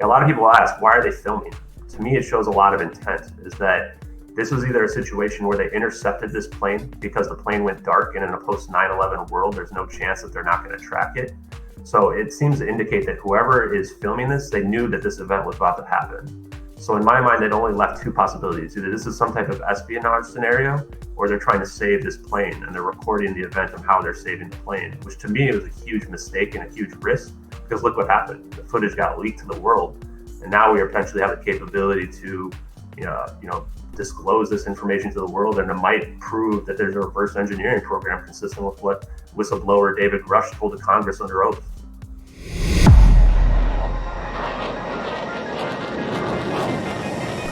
A lot of people ask, why are they filming? To me, it shows a lot of intent, is that this was either a situation where they intercepted this plane because the plane went dark, and in a post 9/11 world, there's no chance that they're not going to track it. So it seems to indicate that whoever is filming this, they knew that this event was about to happen. So in my mind, they'd only left two possibilities. Either this is some type of espionage scenario, or they're trying to save this plane and they're recording the event of how they're saving the plane, which to me was a huge mistake and a huge risk, because look what happened. The footage got leaked to the world, and now we potentially have the capability to, disclose this information to the world, and it might prove that there's a reverse engineering program consistent with what whistleblower David Grush told the Congress under oath.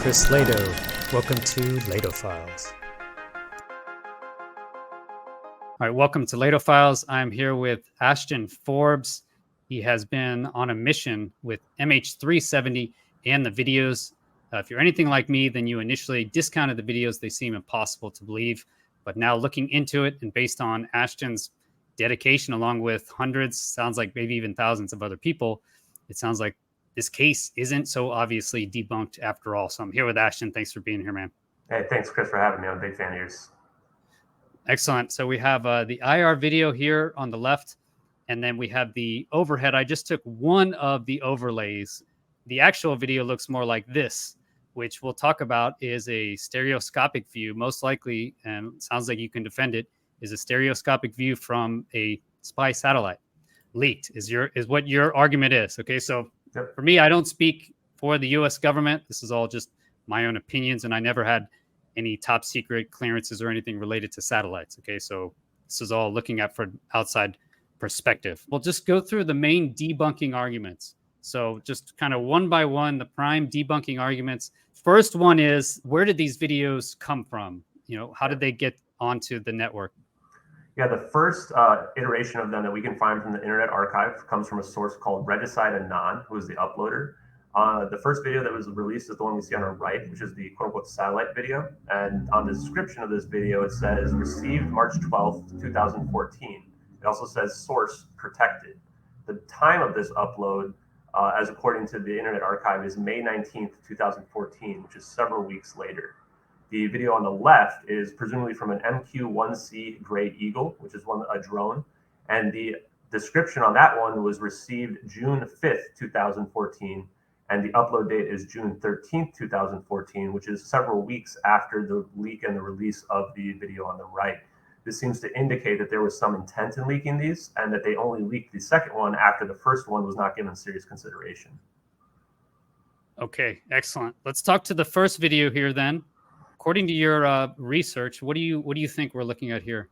Chris Lehto, welcome to Lehto Files. All right, welcome to Lehto Files. I'm here with Ashton Forbes. He has been on a mission with MH370 and the videos. If you're anything like me, then you initially discounted the videos. They seem impossible to believe. But now looking into it, and based on Ashton's dedication, along with hundreds, sounds like maybe even thousands of other people, it sounds like this case isn't so obviously debunked after all. So I'm here with Ashton. Thanks for being here, man. Hey, thanks, Chris, for having me. I'm a big fan of yours. Excellent. So we have the IR video here on the left, and then we have the overhead. I just took one of the overlays. The actual video looks more like this, which we'll talk about is a stereoscopic view, most likely, and it sounds like you can defend it, is a stereoscopic view from a spy satellite. Leaked is what your argument is. Okay, so for me, I don't speak for the U.S. government. This is all just my own opinions, and I never had any top secret clearances or anything related to satellites. Okay, so this is all looking at for outside perspective. We'll just go through the main debunking arguments. So just kind of one by one, the prime debunking arguments. First one is, where did these videos come from? How did they get onto the network? Yeah, the first iteration of them that we can find from the Internet Archive comes from a source called Regicide Anon, who is the uploader. The first video that was released is the one we see on our right, which is the quote-unquote satellite video. And on the description of this video, it says, received March 12th, 2014. It also says source protected. The time of this upload, as according to the Internet Archive, is May 19th, 2014, which is several weeks later. The video on the left is presumably from an MQ-1C Gray Eagle, which is a drone. And the description on that one was received June 5th, 2014. And the upload date is June 13th, 2014, which is several weeks after the leak and the release of the video on the right. This seems to indicate that there was some intent in leaking these, and that they only leaked the second one after the first one was not given serious consideration. Okay, excellent. Let's talk to the first video here then. According to your research, what do you think we're looking at here?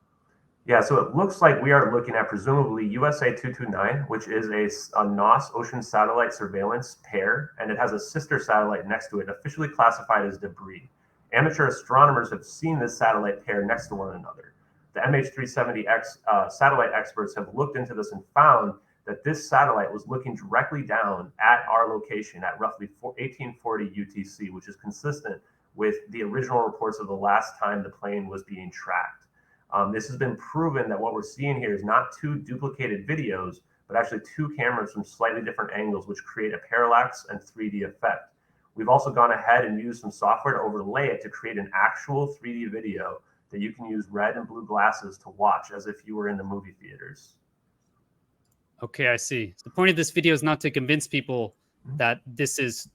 Yeah, so it looks like we are looking at presumably USA 229, which is a NOS ocean satellite surveillance pair, and it has a sister satellite next to it, officially classified as debris. Amateur astronomers have seen this satellite pair next to one another. The MH370 satellite experts have looked into this and found that this satellite was looking directly down at our location at roughly 1840 UTC, which is consistent with the original reports of the last time the plane was being tracked. This has been proven that what we're seeing here is not two duplicated videos, but actually two cameras from slightly different angles, which create a parallax and 3D effect. We've also gone ahead and used some software to overlay it to create an actual 3D video that you can use red and blue glasses to watch as if you were in the movie theaters. Okay, I see. The point of this video is not to convince people that this is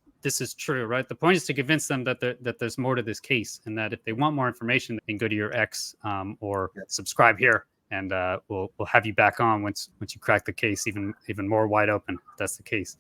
true, right? The point is to convince them that there's more to this case, and that if they want more information, they can go to your X or subscribe here, and we'll have you back on once you crack the case even more wide open, if that's the case.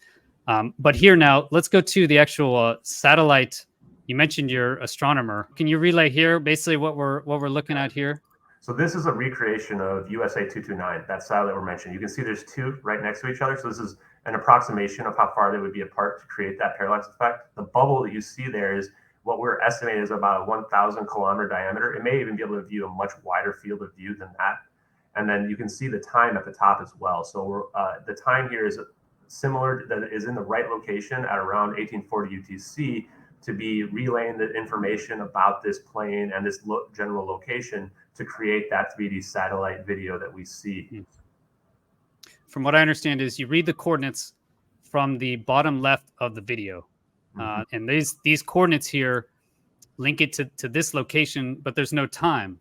But here now, let's go to the actual satellite. You mentioned your astronomer. Can you relay here basically what we're looking at here? So this is a recreation of USA 229, that satellite we're mentioning. You can see there's two right next to each other. So this is an approximation of how far they would be apart to create that parallax effect. The bubble that you see there is what we're estimating is about a 1,000 kilometer diameter. It may even be able to view a much wider field of view than that. And then you can see the time at the top as well. So the time here is similar, that is in the right location at around 1840 UTC, to be relaying the information about this plane and this general location to create that 3D satellite video that we see. From what I understand is you read the coordinates from the bottom left of the video. And these coordinates here link it to this location, but there's no time.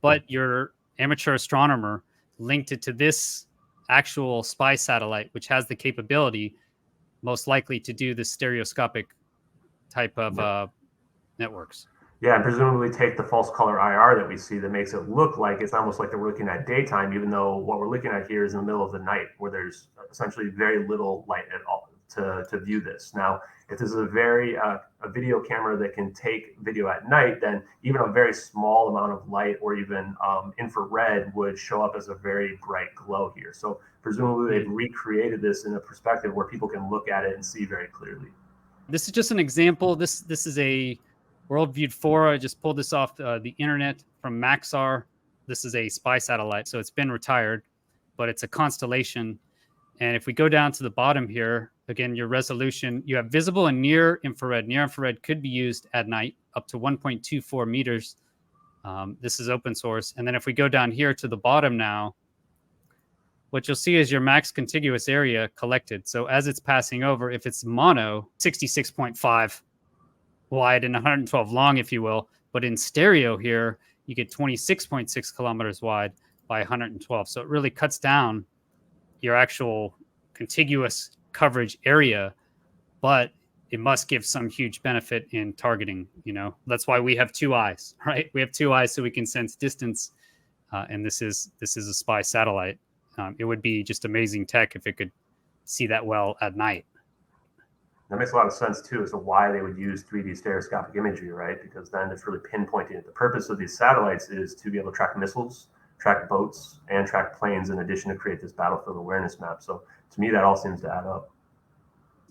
But your amateur astronomer linked it to this actual spy satellite, which has the capability, most likely, to do the stereoscopic type of networks. Yeah, and presumably take the false color IR that we see that makes it look like it's almost like we're looking at daytime, even though what we're looking at here is in the middle of the night, where there's essentially very little light at all to view this. Now, if this is a video camera that can take video at night, then even a very small amount of light or even infrared would show up as a very bright glow here. So presumably they've recreated this in a perspective where people can look at it and see very clearly. This is just an example. This is a Worldview 4. I just pulled this off the internet from Maxar. This is a spy satellite, so it's been retired, but it's a constellation. And if we go down to the bottom here, again, your resolution, you have visible and near infrared. Near infrared could be used at night up to 1.24 meters. This is open source. And then if we go down here to the bottom now, what you'll see is your max contiguous area collected. So as it's passing over, if it's mono, 66.5 wide and 112 long, if you will. But in stereo here, you get 26.6 kilometers wide by 112. So it really cuts down your actual contiguous coverage area, but it must give some huge benefit in targeting. That's why we have two eyes, right? We have two eyes so we can sense distance. And this is a spy satellite. It would be just amazing tech if it could see that well at night. That makes a lot of sense too, as to why they would use 3D stereoscopic imagery, right? Because then it's really pinpointing it. The purpose of these satellites is to be able to track missiles, track boats, and track planes, in addition to create this battlefield awareness map. So to me, that all seems to add up.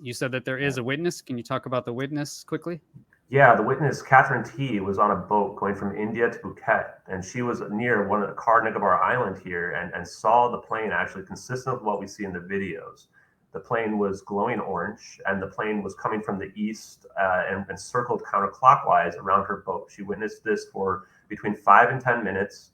You said that there is a witness. Can you talk about the witness quickly? Yeah, the witness, Catherine T, was on a boat going from India to Phuket, and she was near one of the Car Nicobar Island here and saw the plane actually consistent with what we see in the videos. The plane was glowing orange, and the plane was coming from the east and circled counterclockwise around her boat. She witnessed this for between 5 and 10 minutes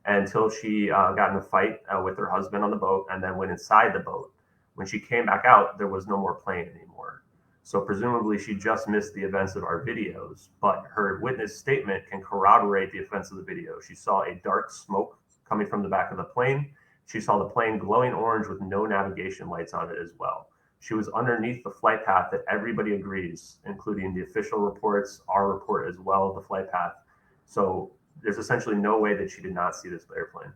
until she got in a fight with her husband on the boat and then went inside the boat. When she came back out, there was no more plane anymore. So presumably she just missed the events of our videos, but her witness statement can corroborate the events of the video. She saw a dark smoke coming from the back of the plane. She saw the plane glowing orange with no navigation lights on it as well. She was underneath the flight path that everybody agrees, including the official reports, our report as well, the flight path. So there's essentially no way that she did not see this airplane.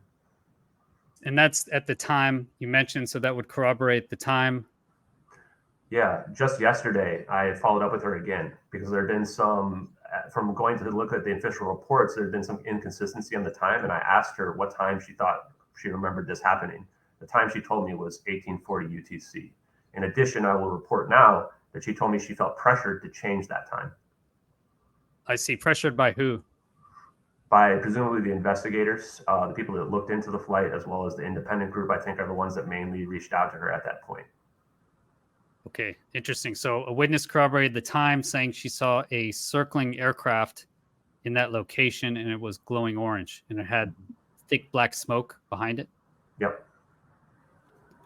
And that's at the time you mentioned, so that would corroborate the time. Yeah, just yesterday, I followed up with her again because there had been some, from going to look at the official reports, there had been some inconsistency on the time. And I asked her what time she thought she remembered this happening. The time she told me was 1840 UTC. In addition, I will report now that she told me she felt pressured to change that time. I see. Pressured by who? By presumably the investigators, the people that looked into the flight, as well as the independent group, I think are the ones that mainly reached out to her at that point. Okay, interesting. So a witness corroborated the time, saying she saw a circling aircraft in that location and it was glowing orange and it had thick black smoke behind it. Yep.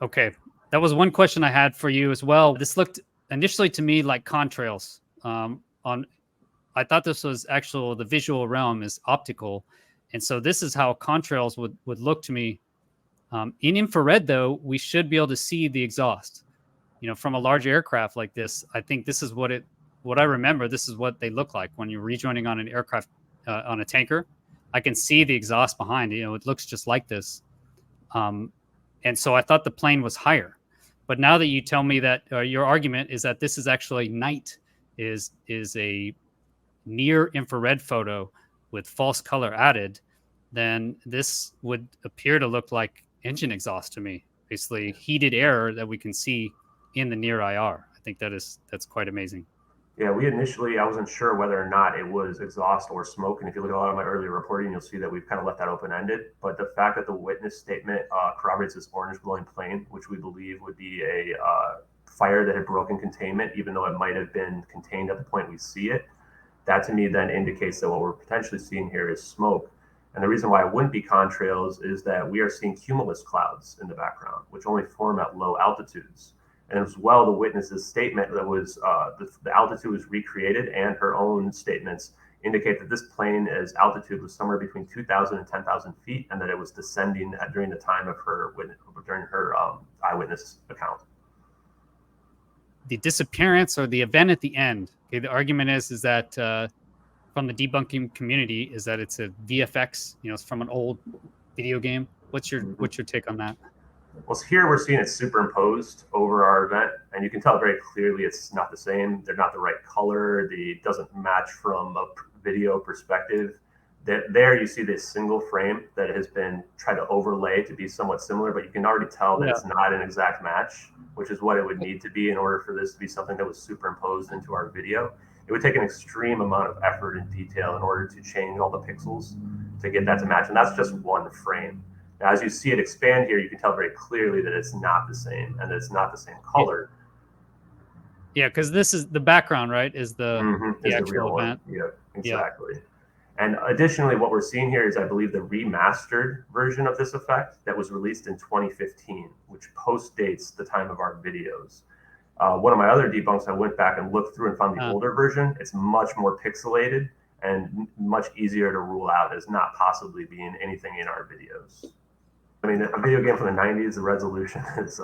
Okay, that was one question I had for you as well. This looked initially to me like contrails. I thought this was the visual realm is optical. And so this is how contrails would look to me. In infrared, though, we should be able to see the exhaust. From a large aircraft like this, I think this is what I remember. This is what they look like when you're rejoining on an aircraft, on a tanker. I can see the exhaust behind. It looks just like this. And so I thought the plane was higher. But now that you tell me that your argument is that this is actually night, is a near infrared photo with false color added, then this would appear to look like engine exhaust to me. Basically, heated air that we can see in the near IR. I think that's quite amazing. Yeah, I wasn't sure whether or not it was exhaust or smoke. And if you look at a lot of my earlier reporting, you'll see that we've kind of left that open-ended. But the fact that the witness statement corroborates this orange glowing plane, which we believe would be a fire that had broken containment, even though it might have been contained at the point we see it, that to me then indicates that what we're potentially seeing here is smoke. And the reason why it wouldn't be contrails is that we are seeing cumulus clouds in the background, which only form at low altitudes. And as well, the witness's statement that was the altitude was recreated, and her own statements indicate that this plane's altitude was somewhere between 2,000 and 10,000 feet, and that it was descending during the time of her eyewitness account. The disappearance or the event at the end. Okay, the argument is that from the debunking community is that it's a VFX. It's from an old video game. What's your take on that? Well, so here we're seeing it superimposed over our event, and you can tell very clearly it's not the same. They're not the right color. It doesn't match from a video perspective. There you see this single frame that has been tried to overlay to be somewhat similar, but you can already tell that it's not an exact match, which is what it would need to be in order for this to be something that was superimposed into our video. It would take an extreme amount of effort and detail in order to change all the pixels to get that to match, and that's just one frame. Now, as you see it expand here, you can tell very clearly that it's not the same, and that it's not the same color. Yeah, because this is the background, right? Is the actual event? Yeah, exactly. Yeah. And additionally, what we're seeing here is, I believe, the remastered version of this effect that was released in 2015, which post-dates the time of our videos. One of my other debunks, I went back and looked through and found the older version. It's much more pixelated and much easier to rule out as not possibly being anything in our videos. I mean, a video game from the 90s, the resolution is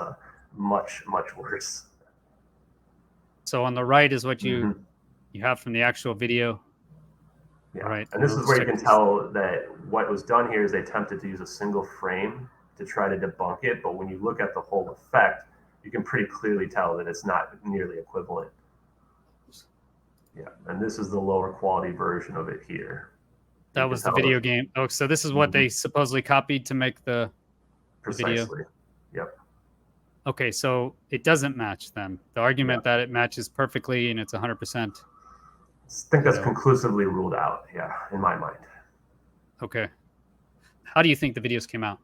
much, much worse. So on the right is what you have from the actual video. Yeah. Right. And this is where you can tell that what was done here is they attempted to use a single frame to try to debunk it. But when you look at the whole effect, you can pretty clearly tell that it's not nearly equivalent. Yeah. And this is the lower quality version of it here. That was the video game. Oh, so this is what they supposedly copied to make the video. Yep. Okay, so it doesn't match then. The argument that it matches perfectly and it's 100%. I think that's conclusively ruled out, in my mind. Okay. How do you think the videos came out?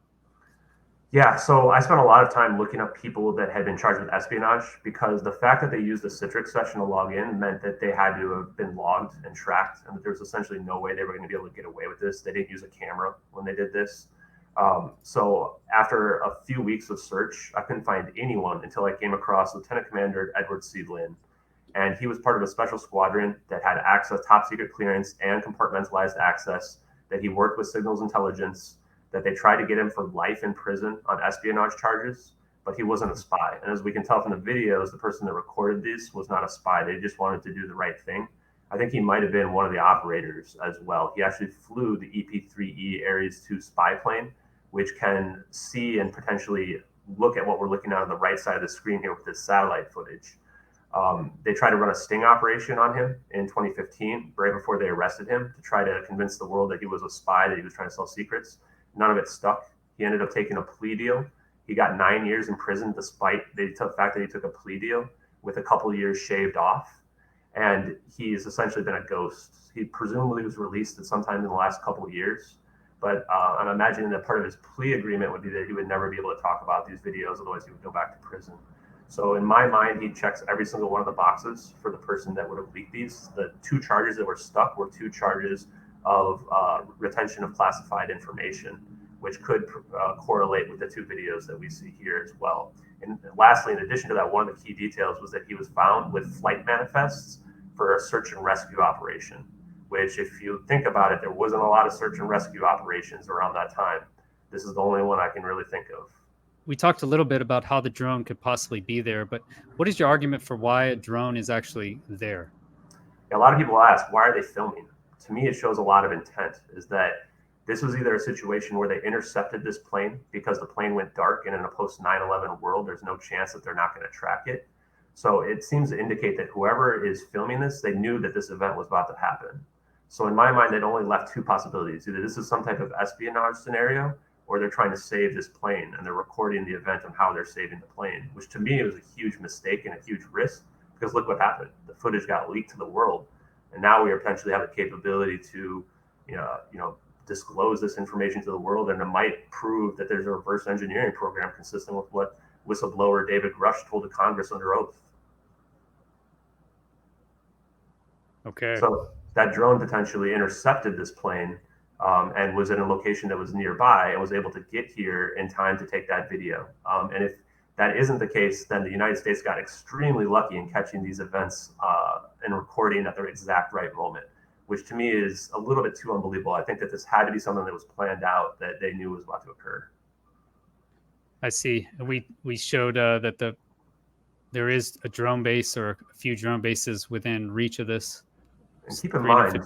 Yeah, so I spent a lot of time looking up people that had been charged with espionage, because the fact that they used the Citrix session to log in meant that they had to have been logged and tracked, and that there was essentially no way they were going to be able to get away with this. They didn't use a camera when they did this. So after a few weeks of search, I couldn't find anyone until I came across Lieutenant Commander Edward C. Lynn. And he was part of a special squadron that had access, top secret clearance, and compartmentalized access, that he worked with signals intelligence, that they tried to get him for life in prison on espionage charges, but he wasn't a spy. And as we can tell from the videos, the person that recorded this was not a spy. They just wanted to do the right thing. I think he might have been one of the operators as well. He actually flew the EP-3E Ares 2 spy plane, which can see and potentially look at what we're looking at on the right side of the screen here with this satellite footage. They tried to run a sting operation on him in 2015, right before they arrested him, to try to convince the world that he was a spy, that he was trying to sell secrets. None of it stuck. He ended up taking a plea deal. He got 9 years in prison, despite the fact that he took a plea deal, with a couple of years shaved off. And he's essentially been a ghost. He presumably was released at some time in the last couple of years. But I'm imagining that part of his plea agreement would be that he would never be able to talk about these videos, otherwise he would go back to prison. So in my mind, he checks every single one of the boxes for the person that would have leaked these. The 2 charges that were stuck were 2 charges of retention of classified information, which could correlate with the 2 videos that we see here as well. And lastly, in addition to that, one of the key details was that he was found with flight manifests for a search and rescue operation, which, if you think about it, there wasn't a lot of search and rescue operations around that time. This is the only one I can really think of. We talked a little bit about how the drone could possibly be there, but what is your argument for why a drone is actually there? A lot of people ask, why are they filming? To me, it shows a lot of intent, is that this was either a situation where they intercepted this plane because the plane went dark, and in a post 9/11 world, there's no chance that they're not going to track it. So it seems to indicate that whoever is filming this, they knew that this event was about to happen. So in my mind, they'd only left 2 possibilities. Either this is some type of espionage scenario, or they're trying to save this plane, and they're recording the event on how they're saving the plane, which to me was a huge mistake and a huge risk, because look what happened. The footage got leaked to the world, and now we potentially have the capability to, disclose this information to the world, and it might prove that there's a reverse engineering program consistent with what whistleblower David Grush told the Congress under oath. Okay. So that drone potentially intercepted this plane and was in a location that was nearby and was able to get here in time to take that video. And if that isn't the case, then the United States got extremely lucky in catching these events and recording at the exact right moment, which to me is a little bit too unbelievable. I think that this had to be something that was planned out, that they knew was about to occur. I see. We showed that there is a drone base or a few drone bases within reach of this. And keep in mind,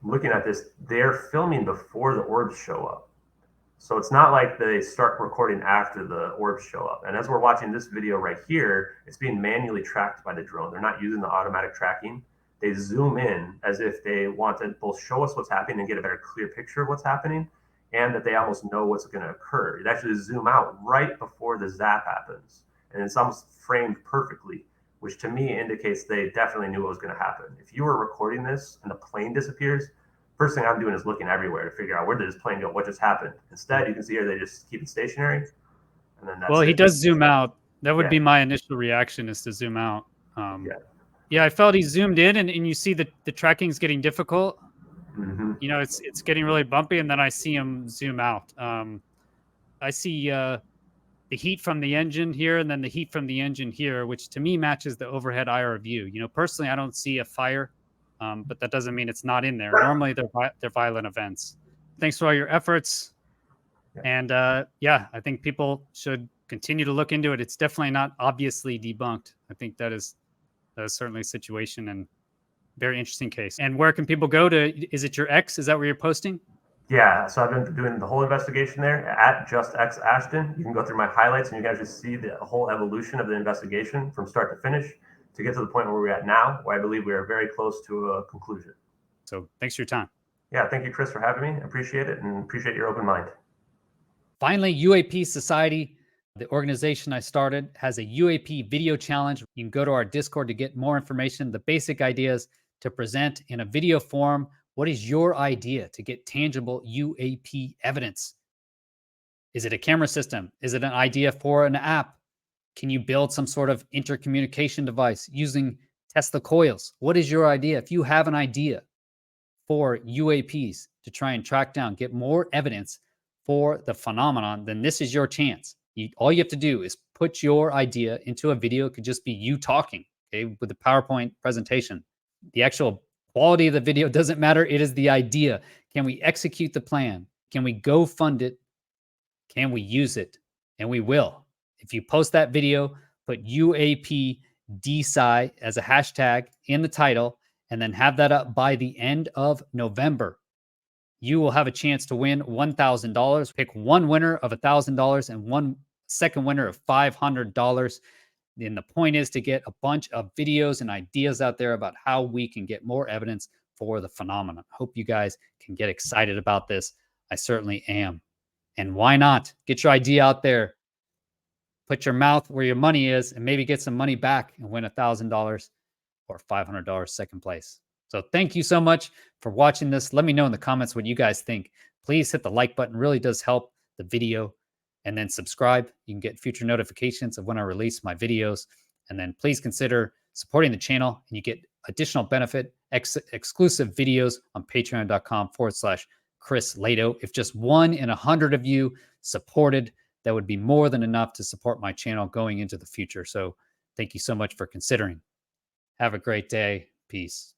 looking at this, they're filming before the orbs show up. So it's not like they start recording after the orbs show up. And as we're watching this video right here, it's being manually tracked by the drone. They're not using the automatic tracking. They zoom in as if they want to both show us what's happening and get a better clear picture of what's happening, and that they almost know what's going to occur. It actually zoom out right before the zap happens. And it's almost framed perfectly, which to me indicates they definitely knew what was going to happen. If you were recording this and the plane disappears, first thing I'm doing is looking everywhere to figure out where did this plane go, what just happened. Instead, you can see here they just keep it stationary, and then that's he does zoom out. That would be my initial reaction, is to zoom out. Yeah, I felt he zoomed in, and you see the tracking is getting difficult. Mm-hmm. You know, it's getting really bumpy, and then I see him zoom out. I see the heat from the engine here, and then the heat from the engine here, which to me matches the overhead IR view. You know, personally, I don't see a fire, but that doesn't mean it's not in there. Normally, they're violent events. Thanks for all your efforts. And yeah, I think people should continue to look into it. It's definitely not obviously debunked. I think that is certainly a situation and very interesting case. And where can people go to? Is it your X? Is that where you're posting? Yeah, so I've been doing the whole investigation there at JustXAshton. You can go through my highlights and you guys just see the whole evolution of the investigation from start to finish to get to the point where we're at now, where I believe we are very close to a conclusion. So thanks for your time. Yeah, thank you, Chris, for having me. I appreciate it, and appreciate your open mind. Finally, UAP Society, the organization I started, has a UAP video challenge. You can go to our Discord to get more information. The basic ideas to present in a video form. What is your idea to get tangible UAP evidence? Is it a camera system? Is it an idea for an app? Can you build some sort of intercommunication device using Tesla coils? What is your idea? If you have an idea for UAPs to try and track down, get more evidence for the phenomenon, then this is your chance. All you have to do is put your idea into a video. It could just be you talking, okay, with a PowerPoint presentation. The actual quality of the video doesn't matter. It is the idea. Can we execute the plan? Can we go fund it? Can we use it? And we will. If you post that video, put UAP DeSci as a hashtag in the title, and then have that up by the end of November, you will have a chance to win $1,000. Pick one winner of $1,000 and one second winner of $500. And the point is to get a bunch of videos and ideas out there about how we can get more evidence for the phenomenon. Hope you guys can get excited about this. I certainly am. And why not? Get your idea out there. Put your mouth where your money is and maybe get some money back and win $1,000 or $500 second place. So thank you so much for watching this. Let me know in the comments what you guys think. Please hit the like button. It really does help the video. And then subscribe. You can get future notifications of when I release my videos. And then please consider supporting the channel, and you get additional benefit, exclusive videos on patreon.com/Chris Lehto. If just 1 in 100 of you supported, that would be more than enough to support my channel going into the future. So thank you so much for considering. Have a great day. Peace.